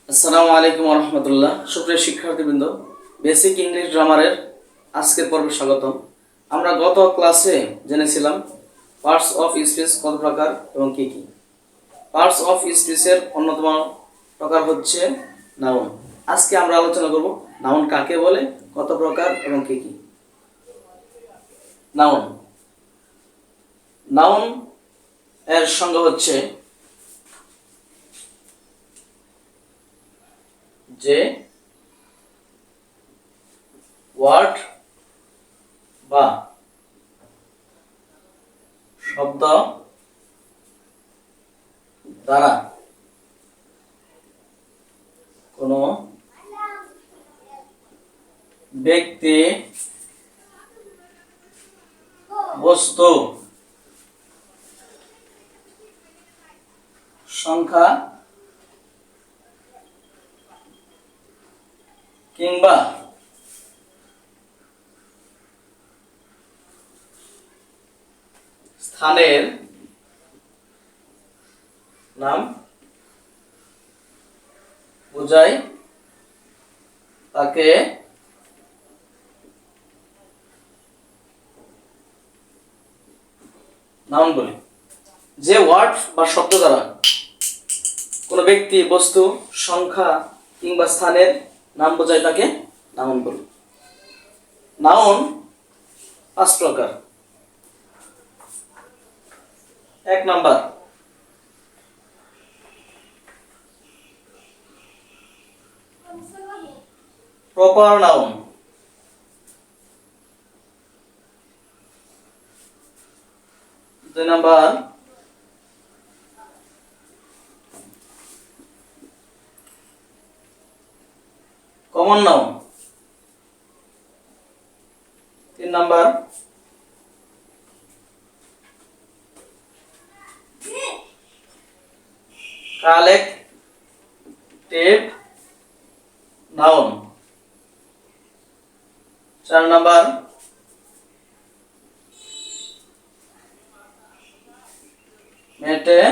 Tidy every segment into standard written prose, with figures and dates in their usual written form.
আসসালামু আলাইকুম রহমতুল্লাহ। সুপ্রিয় শিক্ষার্থীবৃন্দ, বেসিক ইংলিশ গ্রামারের আজকের পর্বে স্বাগতম। আমরা গত ক্লাসে জেনেছিলাম পার্টস অফ স্পিচ কত প্রকার এবং কি কি। পার্টস অফ স্পিচের অন্যতম প্রকার হচ্ছে নাউন। আজকে আমরা আলোচনা করব নাউন কাকে বলে, কত প্রকার এবং কি কি। নাউন নাউন এর সংজ্ঞা হচ্ছে যে ওয়ার্ড বা শব্দ দ্বারা কোনো ব্যক্তি, বস্তু, সংখ্যা কিংবা স্থানের নাম বোঝায় তাকে নাউন বলে। যে ওয়ার্ড বা শব্দ দ্বারা কোনো ব্যক্তি, বস্তু, সংখ্যা কিংবা স্থানের নাম বোঝায় তাকে নাউন বলে। নাউন 5 প্রকার। 1 number proper noun. 2 number common noun. 3 number collective noun. 4 number material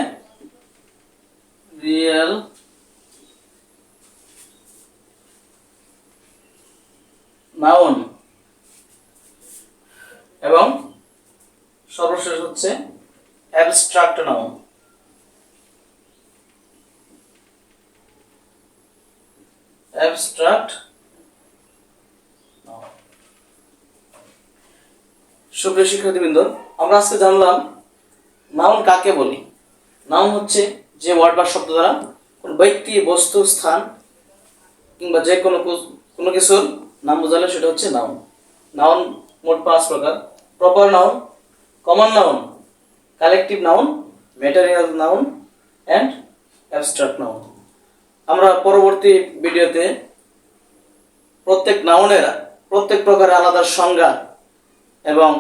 noun এবং সর্বশেষ হচ্ছে অ্যাবস্ট্রাক্ট নাউন। Abstract noun. সুপ্রিয় শিক্ষার্থীবৃন্দ, আমরা আজকে জানলাম নাউন কাকে বলি। নাউন হচ্ছে যে ওয়ার্ড বা শব্দ দ্বারা কোনো ব্যক্তি, বস্তু, স্থান কিংবা যে কোনো কিছুর নাম বোঝালে সেটা হচ্ছে নাউন। নাউন মোট 5 প্রকার: proper noun, common noun, collective noun, material noun and abstract noun. আমরা পরবর্তী ভিডিওতে প্রত্যেক নাউনের প্রত্যেক প্রকারের আলাদা সংজ্ঞা এবং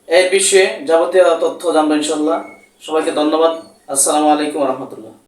এই বিষয়ে যাবতীয় তথ্য জানবো ইনশাআল্লাহ। সবাইকে ধন্যবাদ। আসসালামু আলাইকুম রহমতুল্লাহ।